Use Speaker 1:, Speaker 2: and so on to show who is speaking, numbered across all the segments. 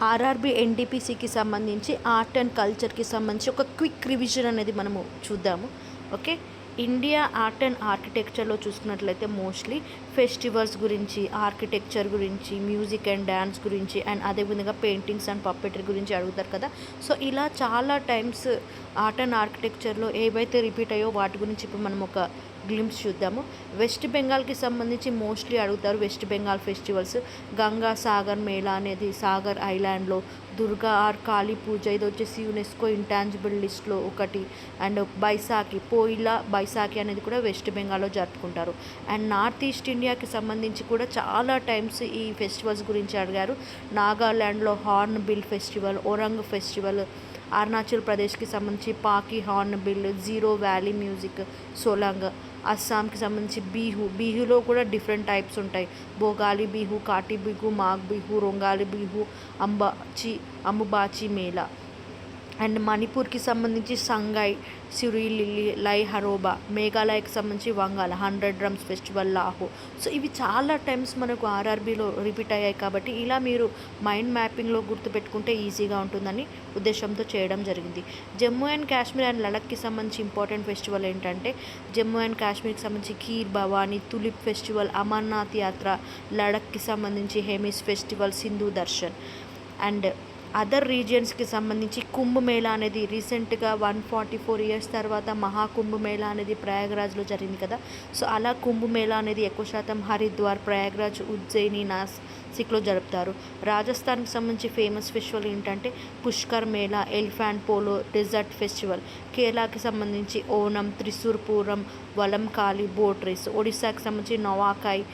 Speaker 1: RRB ఎన్టీపీసీకి సంబంధించి art and కల్చర్కి సంబంధించి ఒక క్విక్ రివిజన్ అనేది మనము చూద్దాము. ఓకే, ఇండియా ఆర్ట్ అండ్ ఆర్కిటెక్చర్లో చూసుకున్నట్లయితే మోస్ట్లీ ఫెస్టివల్స్ గురించి, ఆర్కిటెక్చర్ గురించి, మ్యూజిక్ అండ్ డ్యాన్స్ గురించి, అండ్ అదేవిధంగా పెయింటింగ్స్ అండ్ పప్పెటరీ గురించి అడుగుతారు కదా. సో ఇలా చాలా టైమ్స్ ఆర్ట్ అండ్ ఆర్కిటెక్చర్లో ఏవైతే రిపీట్ అయ్యో వాటి గురించి ఇప్పుడు మనం ఒక గ్లిమ్స్ చూద్దాము. వెస్ట్ బెంగాల్కి సంబంధించి మోస్ట్లీ అడుగుతారు వెస్ట్ బెంగాల్ ఫెస్టివల్స్. గంగా సాగర్ మేళా అనేది సాగర్ ఐలాండ్లో, దుర్గా ఆర్ కాళీ పూజ ఇది వచ్చేసి యునెస్కో ఇంటాంజిబుల్ లిస్ట్లో ఒకటి, అండ్ బైసాఖి పోయిలా బైసాఖి అనేది కూడా వెస్ట్ బెంగాల్లో జరుపుకుంటారు. అండ్ నార్త్ ఈస్ట్ ఇండియాకి సంబంధించి కూడా చాలా టైమ్స్ ఈ ఫెస్టివల్స్ గురించి అడిగారు. నాగాల్యాండ్లో hornbill festival, Orang festival, Arunachal ప్రదేశ్కి సంబంధించి Pakke hornbill, Ziro valley music, Solung, అస్సాంకి సంబంధించి బిహులో కూడా డిఫరెంట్ టైప్స్ ఉంటాయి. భోగాలి బిహు, కాటి బిహు, మాఘ్ బిహు, రొంగాలి బిహు, అంబుబాచి మేళా. అండ్ మణిపూర్కి సంబంధించి సంగాయ్, సిరిలిల్లీ, లై హరోబా. మేఘాలయకి సంబంధించి Vangala 100 drums festival, Laho. So ఇవి చాలా టైమ్స్ మనకు ఆర్ఆర్బీలో రిపీట్ అయ్యాయి కాబట్టి ఇలా మీరు మైండ్ మ్యాపింగ్లో గుర్తుపెట్టుకుంటే ఈజీగా ఉంటుందని ఉద్దేశంతో చేయడం జరిగింది. జమ్మూ అండ్ కాశ్మీర్ అండ్ లడఖ్కి సంబంధించి ఇంపార్టెంట్ ఫెస్టివల్ ఏంటంటే జమ్మూ అండ్ కాశ్మీర్కి సంబంధించి ఖీర్ భవానీ, తులిప్ ఫెస్టివల్, అమర్నాథ్ యాత్ర. లడఖ్కి సంబంధించి Hemis festival, Sindhu Darshan. And other రీజియన్స్కి సంబంధించి కుంభమేళా అనేది రీసెంట్గా 144 ఇయర్స్ తర్వాత మహాకుంభమేళా అనేది ప్రయాగ్రాజ్లో జరిగింది కదా. సో అలా కుంభమేళా అనేది ఎక్కువ శాతం హరిద్వార్, ప్రయాగ్రాజ్, ఉజ్జయిని, నాసిక్లో జరుపుతారు. రాజస్థాన్కి సంబంధించి ఫేమస్ ఫెస్టివల్ ఏంటంటే Pushkar Mela, elephant polo, desert festival. కేరళకి సంబంధించి ఓనం, త్రిశూర్ పూరం, వలంకాలి బోట్ రేస్. ఒడిశాకి సంబంధించి నవాకాయ్,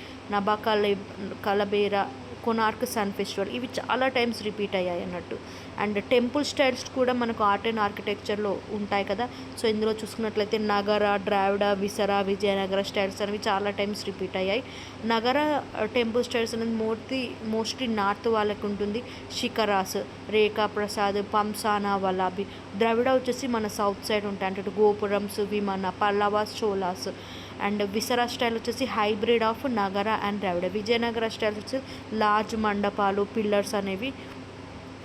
Speaker 1: కలబేరా, కొనార్క్ సన్ ఫెస్టివల్. ఇవి చాలా టైమ్స్ రిపీట్ అయ్యాయి అన్నట్టు. అండ్ టెంపుల్ స్టైల్స్ కూడా మనకు ఆర్ట్ అండ్ ఆర్కిటెక్చర్లో ఉంటాయి కదా. సో ఇందులో చూసుకున్నట్లయితే నగర, ద్రావిడ, విసరా, విజయనగర స్టైల్స్ అనేవి చాలా టైమ్స్ రిపీట్ అయ్యాయి. నగర టెంపుల్ స్టైల్స్ అనేది మోస్ట్లీ నార్త్ వాళ్ళకి ఉంటుంది. శిఖరాస్, రేఖా ప్రసాద్, పంసానా, వలాబి. ద్రావిడ వచ్చేసి మన సౌత్ సైడ్ ఉంటాయి అంటే గోపురమ్స్, విమాన, పల్లవాస్, చోలాస్. అండ్ విసరా స్టైల్ వచ్చేసి హైబ్రిడ్ ఆఫ్ నగర అండ్ ద్రావిడ. విజయనగర స్టైల్ వచ్చేసి లార్జ్ మండపాలు, పిల్లర్స్ అనేవి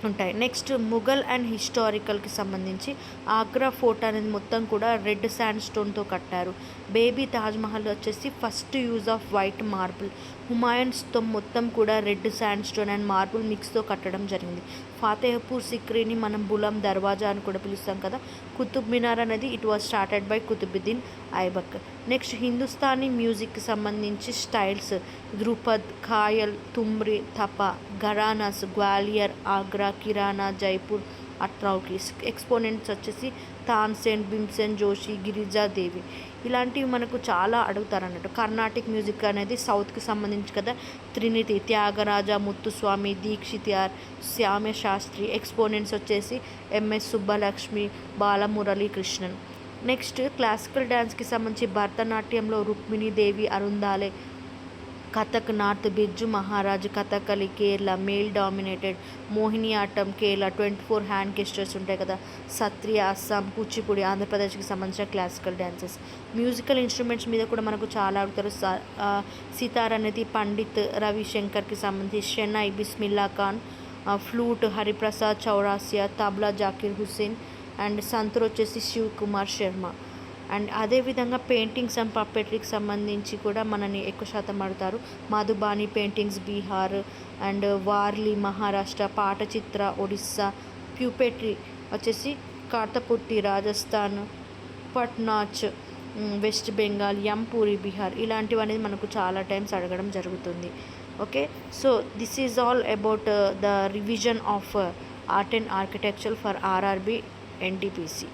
Speaker 1: ఉంటాయి. నెక్స్ట్ ముఘల్ అండ్ హిస్టారికల్కి సంబంధించి ఆగ్రా ఫోర్ట్ అనేది మొత్తం కూడా రెడ్ శాండ్ స్టోన్తో కట్టారు. బేబీ తాజ్మహల్ వచ్చేసి first use of white marble. హుమాయూన్స్తో మొత్తం కూడా red sand stone and marble మిక్స్తో కట్టడం జరిగింది. ఫాతేహపూర్ సిక్రీని మనం బులం దర్వాజా అని కూడా పిలుస్తాం కదా. కుతుబ్ మినార్ అనేది it was started by Qutubuddin Aibak. Next Hindustani మ్యూజిక్కి సంబంధించి స్టైల్స్ ధ్రుపద్, ఖాయల్, తుమ్రి, తపా, ఘరానాస్, గ్వాలియర్, ఆగ్రా, కిరాణా, జైపూర్, అట్రౌకి. ఎక్స్పోనెంట్స్ వచ్చేసి తాన్సేన్, భీమ్సేన్ జోషి, గిరిజాదేవి. ఇలాంటివి మనకు చాలా అడుగుతారు అన్నట్టు. కర్ణాటిక్ మ్యూజిక్ అనేది సౌత్కి సంబంధించి కదా. త్రినితి, త్యాగరాజ, ముత్తుస్వామి, దీక్షిత్ యార్, శ్యామ శాస్త్రి. ఎక్స్పోనెంట్స్ వచ్చేసి M S Subbulakshmi, Balamurali Krishnan. Next classical డ్యాన్స్కి సంబంధించి భరతనాట్యంలో Rukmini Devi, Arundale. Kathak north Birju Maharaj, Kathakali Kerala male dominated. Mohini Attam Kerala 24 hand gestures ఉంటాయి కదా. సత్రియ అస్సాం, కూచిపూడి ఆంధ్రప్రదేశ్కి సంబంధించిన క్లాసికల్ డ్యాన్సెస్. మ్యూజికల్ ఇన్స్ట్రుమెంట్స్ మీద కూడా మనకు చాలా అడుగుతారు. సితార్ అనేది పండిత్ రవిశంకర్కి సంబంధించి. షెనై, బిస్మిల్లా ఖాన్. ఫ్లూట్ హరిప్రసాద్ చౌరాసియా, తబ్లా జాకిర్ హుస్సేన్. అండ్ సంతూర్ వచ్చేసి శివ్ కుమార్ శర్మ. అండ్ అదేవిధంగా పెయింటింగ్స్ అండ్ పప్పెటరీకి సంబంధించి కూడా మనని ఎక్కువ శాతం అడుగుతారు. Madhubani paintings Bihar, and Warli Maharashtra, Patachitra Odisha. Puppetry వచ్చేసి కాతపుట్టి రాజస్థాన్, పట్నాచ్ వెస్ట్ బెంగాల్, యంపూరి బీహార్. ఇలాంటివి అనేది మనకు చాలా టైమ్స్ అడగడం జరుగుతుంది. Okay, so this is all about the revision of art and architecture for RRB NTPC.